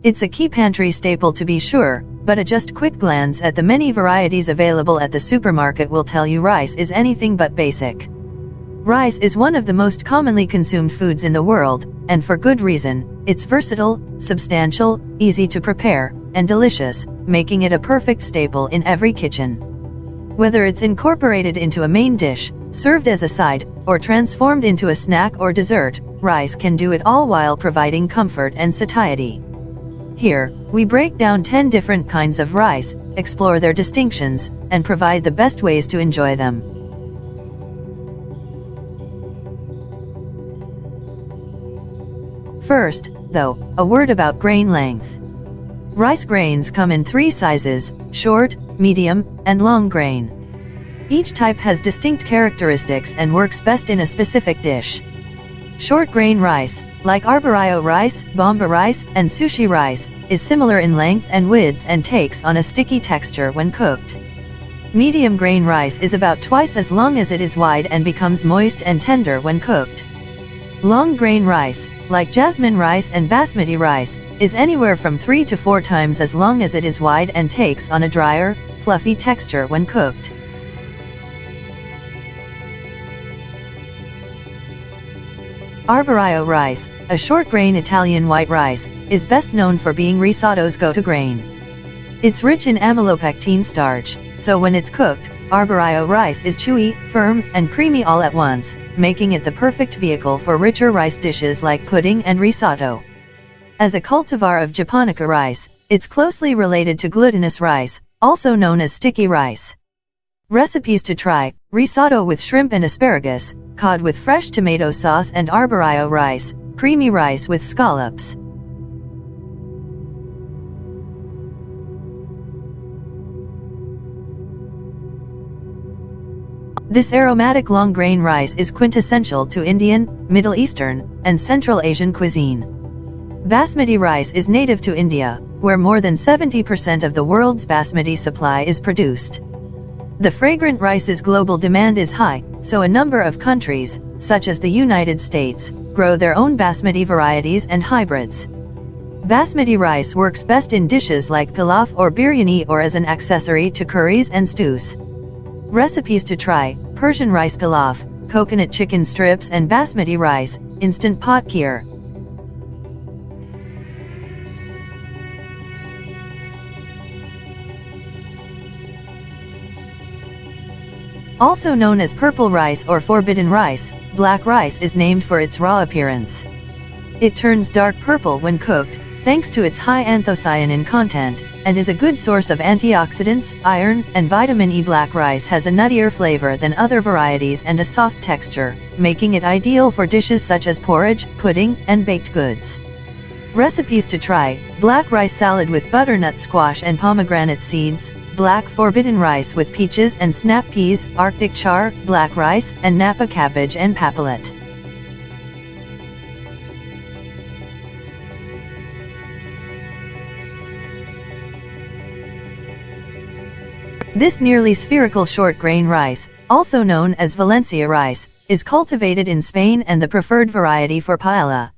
It's a key pantry staple to be sure, but a just quick glance at the many varieties available at the supermarket will tell you rice is anything but basic. Rice is one of the most commonly consumed foods in the world, and for good reason. It's versatile, substantial, easy to prepare, and delicious, making it a perfect staple in every kitchen. Whether it's incorporated into a main dish, served as a side, or transformed into a snack or dessert, rice can do it all while providing comfort and satiety. Here, we break down 10 different kinds of rice, explore their distinctions, and provide the best ways to enjoy them. First, though, a word about grain length. Rice grains come in 3 sizes: short, medium, and long grain. Each type has distinct characteristics and works best in a specific dish. Short grain rice, like arborio rice, bomba rice, and sushi rice, is similar in length and width and takes on a sticky texture when cooked. Medium grain rice is about twice as long as it is wide and becomes moist and tender when cooked. Long grain rice, like jasmine rice and basmati rice, is anywhere from 3 to 4 times as long as it is wide and takes on a drier, fluffy texture when cooked. Arborio rice, a short grain Italian white rice, is best known for being risotto's go-to grain. It's rich in amylopectin starch, so when it's cooked, arborio rice is chewy, firm, and creamy all at once, making it the perfect vehicle for richer rice dishes like pudding and risotto. As a cultivar of japonica rice, it's closely related to glutinous rice, also known as sticky rice. Recipes to try: risotto with shrimp and asparagus, cod with fresh tomato sauce and arborio rice, creamy rice with scallops. This aromatic long grain rice is quintessential to Indian, Middle Eastern, and Central Asian cuisine. Basmati rice is native to India, where more than 70% of the world's basmati supply is produced. The fragrant rice's global demand is high, so a number of countries, such as the United States, grow their own basmati varieties and hybrids. Basmati rice works best in dishes like pilaf or biryani or as an accessory to curries and stews. Recipes to try: Persian rice pilaf, coconut chicken strips and basmati rice, instant pot kheer. Also known as purple rice or forbidden rice, black rice is named for its raw appearance. It turns dark purple when cooked, thanks to its high anthocyanin content, and is a good source of antioxidants, iron, and vitamin E. Black rice has a nuttier flavor than other varieties and a soft texture, making it ideal for dishes such as porridge, pudding, and baked goods. Recipes to try: black rice salad with butternut squash and pomegranate seeds, black forbidden rice with peaches and snap peas, Arctic char, black rice, and Napa cabbage and papillet. This nearly spherical short grain rice, also known as Valencia rice, is cultivated in Spain and the preferred variety for paella.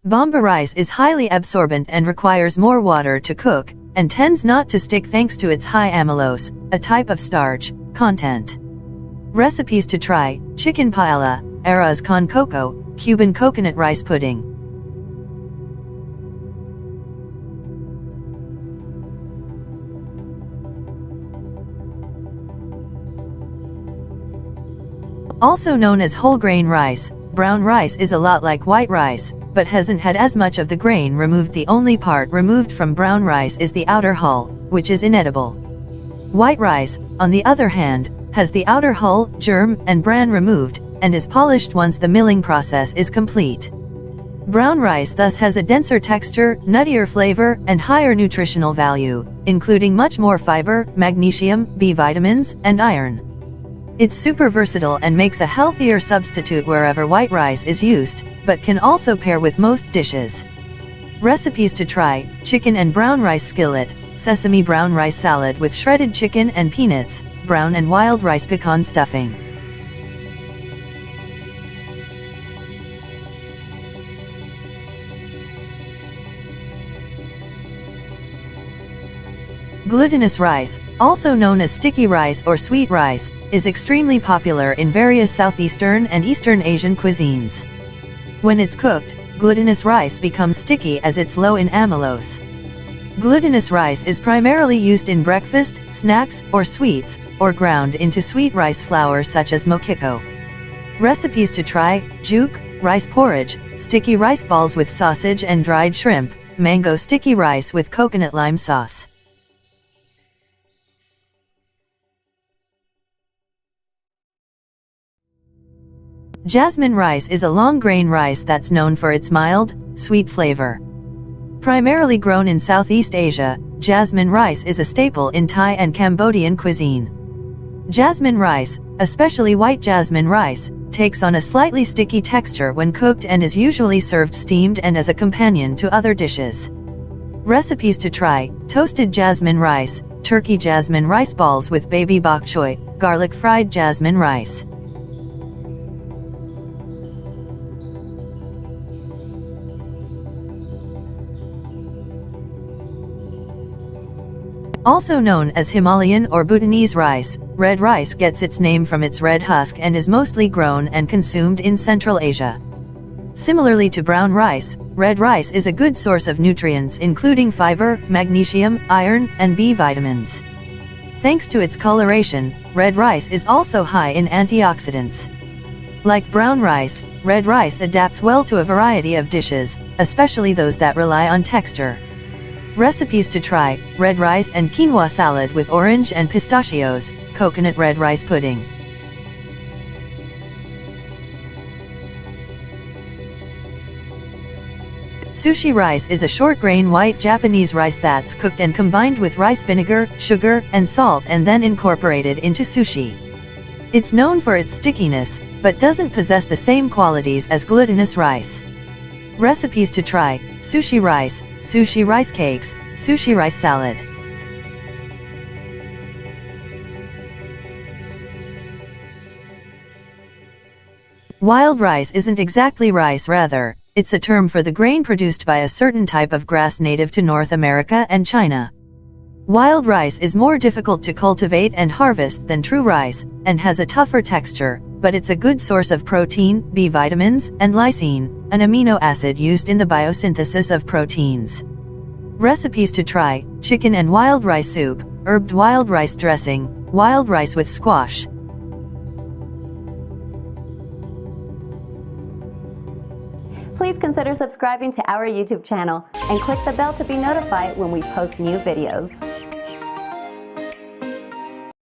Bomba rice is highly absorbent and requires more water to cook, and tends not to stick thanks to its high amylose, a type of starch, content. Recipes to try: chicken paella, arroz con coco, Cuban coconut rice pudding. Also known as whole grain rice, brown rice is a lot like white rice, but hasn't had as much of the grain removed. The only part removed from brown rice is the outer hull, which is inedible. White rice, on the other hand, has the outer hull, germ, and bran removed, and is polished once the milling process is complete. Brown rice thus has a denser texture, nuttier flavor, and higher nutritional value, including much more fiber, magnesium, B vitamins, and iron. It's super versatile and makes a healthier substitute wherever white rice is used, but can also pair with most dishes. Recipes to try: chicken and brown rice skillet, sesame brown rice salad with shredded chicken and peanuts, brown and wild rice pecan stuffing. Glutinous rice, also known as sticky rice or sweet rice, is extremely popular in various Southeastern and Eastern Asian cuisines. When it's cooked, glutinous rice becomes sticky as it's low in amylose. Glutinous rice is primarily used in breakfast, snacks, or sweets, or ground into sweet rice flour such as mokiko. Recipes to try: juke, rice porridge, sticky rice balls with sausage and dried shrimp, mango sticky rice with coconut lime sauce. Jasmine rice is a long-grain rice that's known for its mild, sweet flavor. Primarily grown in Southeast Asia, jasmine rice is a staple in Thai and Cambodian cuisine. Jasmine rice, especially white jasmine rice, takes on a slightly sticky texture when cooked and is usually served steamed and as a companion to other dishes. Recipes to try: toasted jasmine rice, turkey jasmine rice balls with baby bok choy, garlic fried jasmine rice. Also known as Himalayan or Bhutanese rice, red rice gets its name from its red husk and is mostly grown and consumed in Central Asia. Similarly to brown rice, red rice is a good source of nutrients including fiber, magnesium, iron, and B vitamins. Thanks to its coloration, red rice is also high in antioxidants. Like brown rice, red rice adapts well to a variety of dishes, especially those that rely on texture. Recipes to try: red rice and quinoa salad with orange and pistachios, coconut red rice pudding. Sushi rice is a short-grain white Japanese rice that's cooked and combined with rice vinegar, sugar, and salt and then incorporated into sushi. It's known for its stickiness, but doesn't possess the same qualities as glutinous rice. Recipes to try: sushi rice cakes, sushi rice salad. Wild rice isn't exactly rice, rather, it's a term for the grain produced by a certain type of grass native to North America and China. Wild rice is more difficult to cultivate and harvest than true rice, and has a tougher texture, but it's a good source of protein, B vitamins, and lysine, an amino acid used in the biosynthesis of proteins. Recipes to try: chicken and wild rice soup, herbed wild rice dressing, wild rice with squash. Please consider subscribing to our YouTube channel and click the bell to be notified when we post new videos.